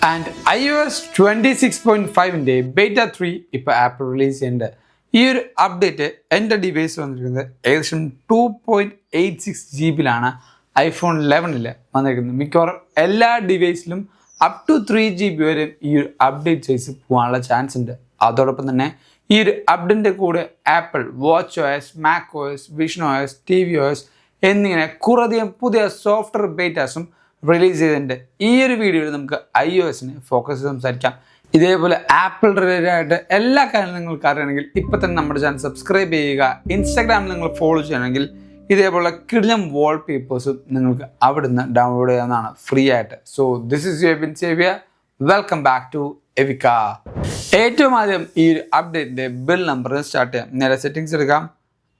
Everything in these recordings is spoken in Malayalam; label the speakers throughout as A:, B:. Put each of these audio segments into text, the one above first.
A: ആൻഡ് iOS 26.5-ന്റെ ബേറ്റ 3 ഇപ്പോൾ ആപ്പിൾ റിലീസ് ചെയ്യുന്നുണ്ട്. ഈ ഒരു അപ്ഡേറ്റ് എൻ്റെ ഡിവൈസിൽ വന്നിരിക്കുന്നത് ഏകദേശം 2.86 GB ഐഫോൺ 11-ൽ വന്നിരിക്കുന്നത്. മിക്കവാറും എല്ലാ ഡിവൈസിലും അപ് ടു 3 GB വരെ ഈ ഒരു അപ്ഡേറ്റ് സൈസ് പോകാനുള്ള ചാൻസ് ഉണ്ട്. അതോടൊപ്പം തന്നെ ഈ ഒരു അപ്ഡേറ്റിൻ്റെ കൂടെ apple watch OS, Mac OS, vision OS, TV OS എന്നിങ്ങനെ കുറേയധികം പുതിയ സോഫ്റ്റ്വെയർ ബേറ്റാസും റിലീസ് ചെയ്തിട്ടുണ്ട്. ഈ ഒരു വീഡിയോയിൽ നമുക്ക് iOSനെ ഫോക്കസ് ചെയ്ത് സംസാരിക്കാം. ഇതേപോലെ ആപ്പിൾ റിലേറ്റഡ് ആയിട്ട് എല്ലാ കാര്യങ്ങളും നിങ്ങൾക്ക് അറിയണമെങ്കിൽ ഇപ്പം തന്നെ നമ്മുടെ ചാനൽ സബ്സ്ക്രൈബ് ചെയ്യുക. ഇൻസ്റ്റാഗ്രാമിൽ നിങ്ങൾ ഫോളോ ചെയ്യണമെങ്കിൽ ഇതേപോലെ കിടിലം വാൾപേപ്പേഴ്സും നിങ്ങൾക്ക് അവിടുന്ന് ഡൗൺലോഡ് ചെയ്യാവുന്നതാണ് ഫ്രീ ആയിട്ട്. So this is your saviour. Welcome back to എവിക്ക. ഏറ്റവും ആദ്യം ഈ ഒരു അപ്ഡേറ്റിൻ്റെ ബിൽ നമ്പർ സ്റ്റാർട്ട് ചെയ്യാം. നേരെ സെറ്റിങ്സ് എടുക്കാം.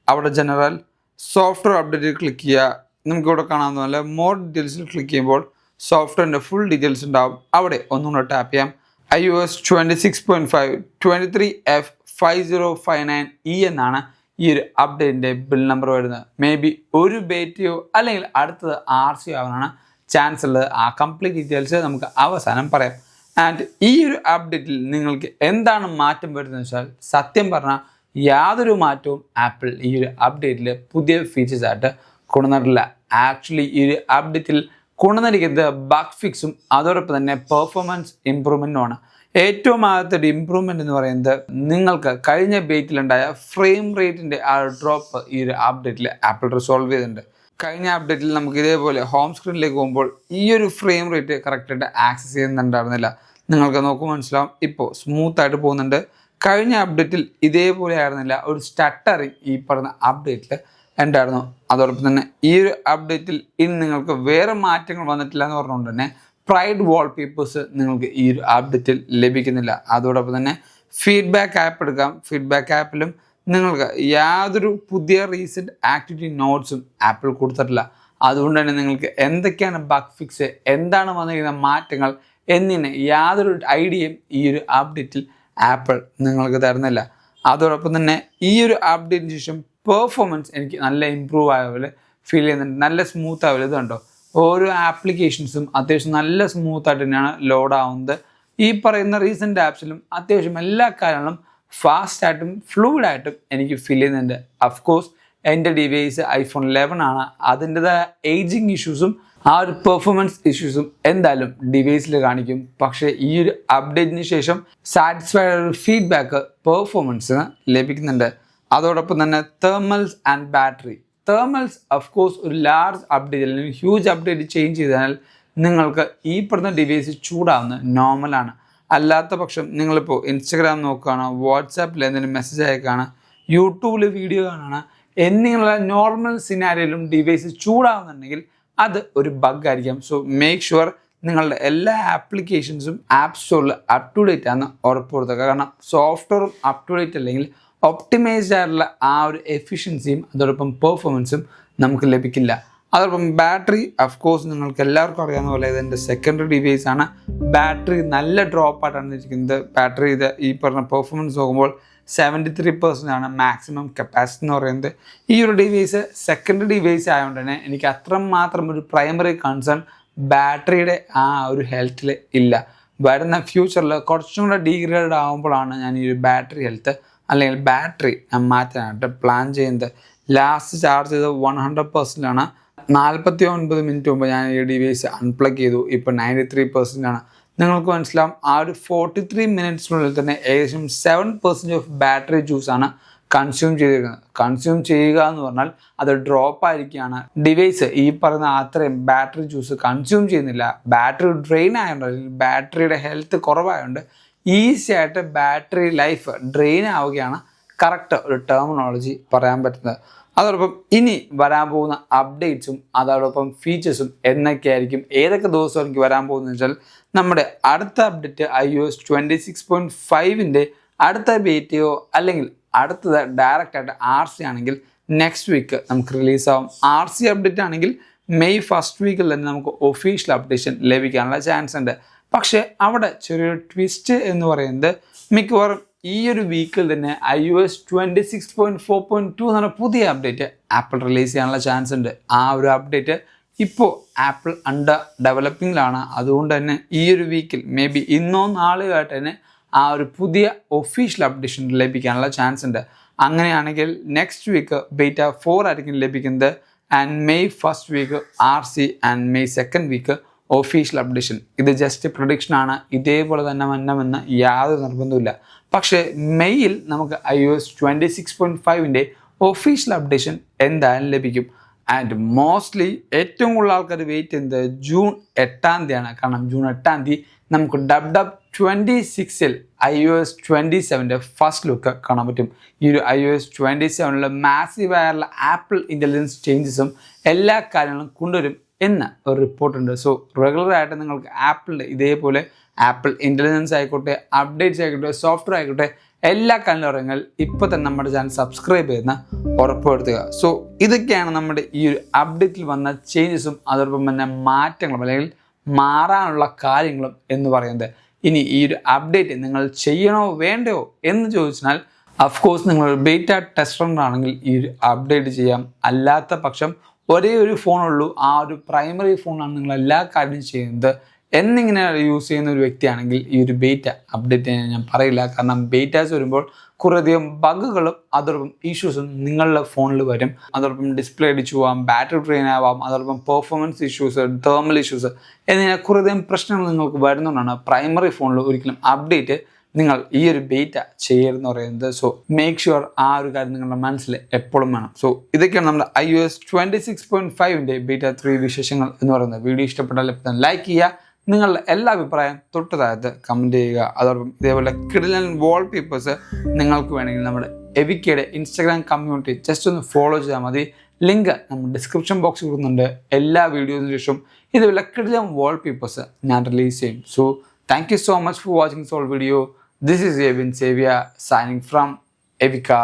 A: അവിടെ ജനറൽ സോഫ്റ്റ്വെയർ അപ്ഡേറ്റ് ക്ലിക്ക് ചെയ്യുക. നമുക്കിവിടെ കാണാവുന്ന പോലെ മോർ ഡീറ്റെയിൽസിൽ ക്ലിക്ക് ചെയ്യുമ്പോൾ സോഫ്റ്റ്വെയറിൻ്റെ ഫുൾ ഡീറ്റെയിൽസ് ഉണ്ടാവും. അവിടെ ഒന്നുകൂടെ ടാപ്പ് ചെയ്യാം. iOS 26.5 23F5059E എന്നാണ് ഈ ഒരു അപ്ഡേറ്റിൻ്റെ ബിൽ നമ്പർ വരുന്നത്. മേ ബി ഒരു ബേറ്റയോ അല്ലെങ്കിൽ അടുത്തത് RC ആവാനാണ് ചാൻസ് ഉള്ളത്. ആ കംപ്ലീറ്റ് ഡീറ്റെയിൽസ് നമുക്ക് അവസാനം പറയാം. ആൻഡ് ഈ ഒരു അപ്ഡേറ്റിൽ നിങ്ങൾക്ക് എന്താണ് മാറ്റം വരുന്നത് വെച്ചാൽ സത്യം പറഞ്ഞാൽ യാതൊരു മാറ്റവും ആപ്പിൾ ഈ ഒരു അപ്ഡേറ്റിൽ പുതിയ ഫീച്ചേഴ്സായിട്ട് കൊണ്ടുവന്നിട്ടില്ല. ആക്ച്വലി ഈ ഒരു അപ്ഡേറ്റിൽ കൊണ്ടുവന്നിരിക്കുന്നത് ബഗ് ഫിക്സും അതോടൊപ്പം തന്നെ പെർഫോമൻസ് ഇമ്പ്രൂവ്മെൻറ്റുമാണ്. ഏറ്റവും ആദ്യത്തെ ഇമ്പ്രൂവ്മെൻ്റ് എന്ന് പറയുന്നത് നിങ്ങൾക്ക് കഴിഞ്ഞ ബേറ്റിലുണ്ടായ ഫ്രെയിം റേറ്റിൻ്റെ ആ ഡ്രോപ്പ് ഈ ഒരു അപ്ഡേറ്റിൽ ആപ്പിൾ റിസോൾവ് ചെയ്തിട്ടുണ്ട്. കഴിഞ്ഞ അപ്ഡേറ്റിൽ നമുക്ക് ഇതേപോലെ ഹോം സ്ക്രീനിലേക്ക് പോകുമ്പോൾ ഈ ഒരു ഫ്രെയിം റേറ്റ് കറക്റ്റായിട്ട് ആക്സസ് ചെയ്യുന്നുണ്ടായിരുന്നില്ല. നിങ്ങൾക്ക് നോക്കുമ്പോൾ മനസ്സിലാവും ഇപ്പോൾ സ്മൂത്തായിട്ട് പോകുന്നുണ്ട്. കഴിഞ്ഞ അപ്ഡേറ്റിൽ ഇതേപോലെ ആയിരുന്നില്ല, ഒരു സ്റ്റട്ടറിങ് ഈ പറഞ്ഞ അപ്ഡേറ്റിൽ ഉണ്ടായിരുന്നു. അതോടൊപ്പം തന്നെ ഈ ഒരു അപ്ഡേറ്റിൽ ഇനി നിങ്ങൾക്ക് വേറെ മാറ്റങ്ങൾ വന്നിട്ടില്ല എന്ന് പറഞ്ഞുകൊണ്ട് തന്നെ പ്രൈഡ് വാൾപേപ്പേഴ്സ് നിങ്ങൾക്ക് ഈ ഒരു അപ്ഡേറ്റിൽ ലഭിക്കുന്നില്ല. അതോടൊപ്പം തന്നെ ഫീഡ്ബാക്ക് ആപ്പ് എടുക്കാം. ഫീഡ്ബാക്ക് ആപ്പിലും നിങ്ങൾക്ക് യാതൊരു പുതിയ റീസെൻറ്റ് ആക്ടിവിറ്റി നോട്ട്സും ആപ്പിൾ കൊടുത്തിട്ടില്ല. അതുകൊണ്ട് തന്നെ നിങ്ങൾക്ക് എന്തൊക്കെയാണ് ബഗ് ഫിക്സ്, എന്താണ് വന്നിരിക്കുന്ന മാറ്റങ്ങൾ എന്നിങ്ങനെ യാതൊരു ഐഡിയയും ഈ ഒരു അപ്ഡേറ്റിൽ ആപ്പിൾ നിങ്ങൾക്ക് തരുന്നില്ല. അതോടൊപ്പം തന്നെ ഈ ഒരു അപ്ഡേറ്റിന് ശേഷം പെർഫോമൻസ് എനിക്ക് നല്ല ഇമ്പ്രൂവ് ആയ പോലെ ഫീൽ ചെയ്യുന്നുണ്ട്. നല്ല സ്മൂത്ത് ആവില്ല. ഇത് കണ്ടോ, ഓരോ ആപ്ലിക്കേഷൻസും അത്യാവശ്യം നല്ല സ്മൂത്തായിട്ട് തന്നെയാണ് ലോഡ് ആവുന്നത്. ഈ പറയുന്ന റീസെൻറ്റ് ആപ്സിലും അത്യാവശ്യം എല്ലാ കാര്യങ്ങളും ഫാസ്റ്റായിട്ടും ഫ്ലൂയിഡായിട്ടും എനിക്ക് ഫീൽ ചെയ്യുന്നുണ്ട്. അഫ്കോഴ്സ് എൻ്റെ ഡിവൈസ് ഐഫോൺ 11 ആണ്. അതിൻ്റെതായ ഏജിങ് ഇഷ്യൂസും ആ ഒരു പെർഫോമൻസ് ഇഷ്യൂസും എന്തായാലും ഡിവൈസിൽ കാണിക്കും. പക്ഷേ ഈ ഒരു അപ്ഡേറ്റിന് ശേഷം സാറ്റിസ്ഫൈഡ് ഒരു ഫീഡ്ബാക്ക് പെർഫോമൻസിന് ലഭിക്കുന്നുണ്ട്. അതോടൊപ്പം തന്നെ തേർമൽസ് ആൻഡ് ബാറ്ററി. തേർമൽസ് ഓഫ്കോഴ്സ് ഒരു ലാർജ് അപ്ഡേറ്റ് അല്ലെങ്കിൽ ഹ്യൂജ് അപ്ഡേറ്റ് ചേഞ്ച് ചെയ്താൽ നിങ്ങൾക്ക് ഈ പറഞ്ഞ ഡിവൈസ് ചൂടാവുന്നത് നോർമലാണ്. അല്ലാത്ത പക്ഷം നിങ്ങളിപ്പോൾ ഇൻസ്റ്റഗ്രാം നോക്കുകയാണ്, വാട്സാപ്പിൽ എന്തെങ്കിലും മെസ്സേജ് അയക്കുകയാണ്, യൂട്യൂബിൽ വീഡിയോ കാണുകയാണ് എന്നിങ്ങനെയുള്ള നോർമൽ സിനാരിയോയിലും ഡിവൈസ് ചൂടാവുന്നുണ്ടെങ്കിൽ അത് ഒരു ബഗ് ആയിരിക്കാം. സോ മേക്ക് ഷുവർ നിങ്ങളുടെ എല്ലാ ആപ്ലിക്കേഷൻസും ആപ്പ് സ്റ്റോറിൽ അപ് ടു ഡേറ്റ് ആണെന്ന് ഉറപ്പുവരുത്തുക. കാരണം സോഫ്റ്റ്വെയറും അപ് ടു ഡേറ്റ് അല്ലെങ്കിൽ ഒപ്റ്റിമൈസ്ഡ് ആയിട്ടുള്ള ആ ഒരു എഫിഷ്യൻസിയും അതോടൊപ്പം പെർഫോമൻസും നമുക്ക് ലഭിക്കില്ല. അതോടൊപ്പം ബാറ്ററി ഓഫ്കോഴ്സ് നിങ്ങൾക്ക് എല്ലാവർക്കും അറിയാവുന്ന പോലെ ഇതെൻ്റെ സെക്കൻഡറി ഡിവൈസ് ആണ്. ബാറ്ററി നല്ല ഡ്രോപ്പായിട്ടാണ് ഇരിക്കുന്നത്. ബാറ്ററി ഇത് ഈ പറഞ്ഞ പെർഫോമൻസ് നോക്കുമ്പോൾ 73% ആണ് മാക്സിമം കപ്പാസിറ്റി എന്ന് പറയുന്നത്. ഈ ഒരു ഡിവൈസ് സെക്കൻഡറി ഡിവൈസ് ആയതുകൊണ്ട് തന്നെ എനിക്ക് അത്രമാത്രം ഒരു പ്രൈമറി കൺസേൺ ബാറ്ററിയുടെ ആ ഒരു ഹെൽത്തിൽ ഇല്ല. വരുന്ന ഫ്യൂച്ചറിൽ കുറച്ചും കൂടെ ഡീഗ്രേഡ് ആകുമ്പോഴാണ് ഞാൻ ഈ ഒരു ബാറ്ററി ഹെൽത്ത് അല്ലെങ്കിൽ ബാറ്ററി മാറ്റാനായിട്ട് പ്ലാൻ ചെയ്യുന്നത്. ലാസ്റ്റ് ചാർജ് ചെയ്ത് 100% 49 മിനിറ്റ് മുമ്പ് ഞാൻ ഈ ഡിവൈസ് അൺപ്ലഗ് ചെയ്തു. ഇപ്പോൾ 93% നിങ്ങൾക്ക് മനസ്സിലാവും. ആ ഒരു 43 മിനിറ്റ്സിനുള്ളിൽ തന്നെ ഏകദേശം 7% ഓഫ് ബാറ്ററി ജ്യൂസാണ് കൺസ്യൂം ചെയ്തിരിക്കുന്നത്. കൺസ്യൂം ചെയ്യുക എന്ന് പറഞ്ഞാൽ അത് ഡ്രോപ്പ് ആയിരിക്കുകയാണ്. ഡിവൈസ് ഈ പറയുന്ന അത്രയും ബാറ്ററി ജ്യൂസ് കൺസ്യൂം ചെയ്യുന്നില്ല. ബാറ്ററി ഡ്രെയിൻ ആയതുകൊണ്ട് അല്ലെങ്കിൽ ബാറ്ററിയുടെ ഹെൽത്ത് കുറവായതുകൊണ്ട് ഈസി ആയിട്ട് ബാറ്ററി ലൈഫ് ഡ്രെയിൻ ആവുകയാണ് കറക്റ്റ് ഒരു ടെർമിനോളജി പറയാൻ പറ്റുന്നത്. അതോടൊപ്പം ഇനി വരാൻ പോകുന്ന അപ്ഡേറ്റ്സും അതോടൊപ്പം ഫീച്ചേഴ്സും എന്നൊക്കെയായിരിക്കും, ഏതൊക്കെ ദിവസം എനിക്ക് വരാൻ പോകുന്നത് വെച്ചാൽ നമ്മുടെ അടുത്ത അപ്ഡേറ്റ് iOS 26.5-ൻ്റെ അടുത്ത ബേറ്റയോ അല്ലെങ്കിൽ അടുത്തത് ഡയറക്റ്റായിട്ട് RC ആണെങ്കിൽ നെക്സ്റ്റ് വീക്ക് നമുക്ക് റിലീസാവും. RC അപ്ഡേറ്റ് ആണെങ്കിൽ മെയ് ഫസ്റ്റ് വീക്കിൽ തന്നെ നമുക്ക് ഒഫീഷ്യൽ അപ്ഡേഷൻ ലഭിക്കാനുള്ള ചാൻസ് ഉണ്ട്. പക്ഷേ അവിടെ ചെറിയൊരു ട്വിസ്റ്റ് എന്ന് പറയുന്നത് മിക്കവാറും ഈ ഒരു വീക്കിൽ തന്നെ iOS 26.4.2 എന്ന് പറഞ്ഞ പുതിയ അപ്ഡേറ്റ് ആപ്പിൾ റിലീസ് ചെയ്യാനുള്ള ചാൻസ് ഉണ്ട്. ആ ഒരു അപ്ഡേറ്റ് ഇപ്പോൾ ആപ്പിൾ അണ്ടർ ഡെവലപ്പിങ്ങിലാണ്. അതുകൊണ്ട് തന്നെ ഈ ഒരു വീക്കിൽ മേ ബി ഇന്നോ നാളെയോ ആയിട്ട് തന്നെ ആ ഒരു പുതിയ ഒഫീഷ്യൽ അപ്ഡേഷൻ ലഭിക്കാനുള്ള ചാൻസ് ഉണ്ട്. അങ്ങനെയാണെങ്കിൽ നെക്സ്റ്റ് വീക്ക് ബീറ്റ 4 ആയിരിക്കും ലഭിക്കുന്നത്. And May 1st week RC and May 2nd week official updation. ഇത് ജസ്റ്റ് പ്രൊഡിക്ഷൻ ആണ്, ഇതേപോലെ തന്നെ വരണമെന്ന് യാതൊരു നിർബന്ധമില്ല. പക്ഷേ മെയ്യിൽ നമുക്ക് iOS 26.5ൻ്റെ ഒഫീഷ്യൽ അപ്ഡേഷൻ എന്തായാലും ലഭിക്കും. ആൻഡ് മോസ്റ്റ്ലി ഏറ്റവും കൂടുതൽ ആൾക്കാർ വെയിറ്റ് ചെയ്യുന്നത് ജൂൺ 8-ാം തീയതിയാണ്. കാരണം ജൂൺ 8-ാം തീയതി നമുക്ക് WW26ൽ iOS 27ൻ്റെ ഫസ്റ്റ് ലുക്ക് കാണാൻ പറ്റും. ഈ ഒരു iOS 27ൽ മാസീവായുള്ള ആപ്പിൾ ഇൻ്റലിജൻസ് ചേഞ്ചസും എല്ലാ കാര്യങ്ങളും കൊണ്ടുവരും എന്ന ഒരു റിപ്പോർട്ടുണ്ട്. സോ റെഗുലറായിട്ട് നിങ്ങൾക്ക് ആപ്പിളിൻ്റെ ഇതേപോലെ ആപ്പിൾ ഇൻ്റലിജൻസ് ആയിക്കോട്ടെ, അപ്ഡേറ്റ്സ് ആയിക്കോട്ടെ, സോഫ്റ്റ്വെയർ ആയിക്കോട്ടെ, എല്ലാ കാര്യങ്ങളും അറിയാൻ ഇപ്പോൾ തന്നെ നമ്മുടെ ചാനൽ സബ്സ്ക്രൈബ് ചെയ്യുന്ന ഉറപ്പുവരുത്തുക. സോ ഇതൊക്കെയാണ് നമ്മുടെ ഈ ഒരു അപ്ഡേറ്റിൽ വന്ന ചേഞ്ചസും അതോടൊപ്പം തന്നെ മാറ്റങ്ങളും അല്ലെങ്കിൽ മാറാനുള്ള കാര്യങ്ങളും എന്ന് പറയുന്നത്. ഇനി ഈ ഒരു അപ്ഡേറ്റ് നിങ്ങൾ ചെയ്യണോ വേണ്ടയോ എന്ന് ചോദിച്ചാൽ അഫ്കോഴ്സ് നിങ്ങൾ ബീറ്റ ടെസ്റ്റർ ആണെങ്കിൽ ഈ ഒരു അപ്ഡേറ്റ് ചെയ്യാം. അല്ലാത്ത പക്ഷം ഒരേ ഒരു ഫോണുള്ളൂ, ആ ഒരു പ്രൈമറി ഫോണാണ് നിങ്ങൾ എല്ലാ കാര്യവും ചെയ്യുന്നത് എന്നിങ്ങനെ യൂസ് ചെയ്യുന്ന ഒരു വ്യക്തിയാണെങ്കിൽ ഈ ഒരു ബീറ്റ അപ്ഡേറ്റ് ചെയ്യാൻ ഞാൻ പറയില്ല. കാരണം ബീറ്റാസ് വരുമ്പോൾ കുറേയധികം ബഗ്ഗുകളും അതോടൊപ്പം ഇഷ്യൂസും നിങ്ങളുടെ ഫോണിൽ വരും. അതോടൊപ്പം ഡിസ്പ്ലേ അടിച്ചു പോകാം, ബാറ്ററി ഡ്രെയിൻ ആവാം, അതോടൊപ്പം പെർഫോമൻസ് ഇഷ്യൂസ്, തെർമൽ ഇഷ്യൂസ് എന്നിങ്ങനെ കുറേയധികം പ്രശ്നങ്ങൾ നിങ്ങൾക്ക് വരുന്നതുകൊണ്ടാണ് പ്രൈമറി ഫോണിൽ ഒരിക്കലും അപ്ഡേറ്റ് നിങ്ങൾ ഈ ഒരു ബീറ്റ ചെയ്യരുതെന്ന് പറയുന്നത്. സോ മേക്ക് ഷുവർ ആ ഒരു കാര്യം നിങ്ങളുടെ മനസ്സിൽ എപ്പോഴും വേണം. സോ ഇതൊക്കെയാണ് നമ്മുടെ iOS 26.5ൻ്റെ ബീറ്റ 3 വിശേഷങ്ങൾ എന്ന് പറയുന്നത്. വീഡിയോ ഇഷ്ടപ്പെട്ടാൽ എപ്പോഴും ലൈക്ക് ചെയ്യുക, നിങ്ങളുടെ എല്ലാ അഭിപ്രായം തൊട്ട് താഴത്ത് കമൻറ്റ് ചെയ്യുക. അതോടൊപ്പം ഇതേപോലെ കിടിലൻ വാൾപേപ്പേഴ്സ് നിങ്ങൾക്ക് വേണമെങ്കിൽ നമ്മുടെ എവിക്കയുടെ ഇൻസ്റ്റാഗ്രാം കമ്മ്യൂണിറ്റി ജസ്റ്റ് ഒന്ന് ഫോളോ ചെയ്താൽ മതി. ലിങ്ക് നമ്മൾ ഡിസ്ക്രിപ്ഷൻ ബോക്സിൽ കൊടുക്കുന്നുണ്ട്. എല്ലാ വീഡിയോസിന് ശേഷം ഇതേപോലെ കിടിലൻ വാൾപേപ്പേഴ്സ് ഞാൻ റിലീസ് ചെയ്യും. So thank you so much for watching this whole video. This is Evin Xavier signing from Evika.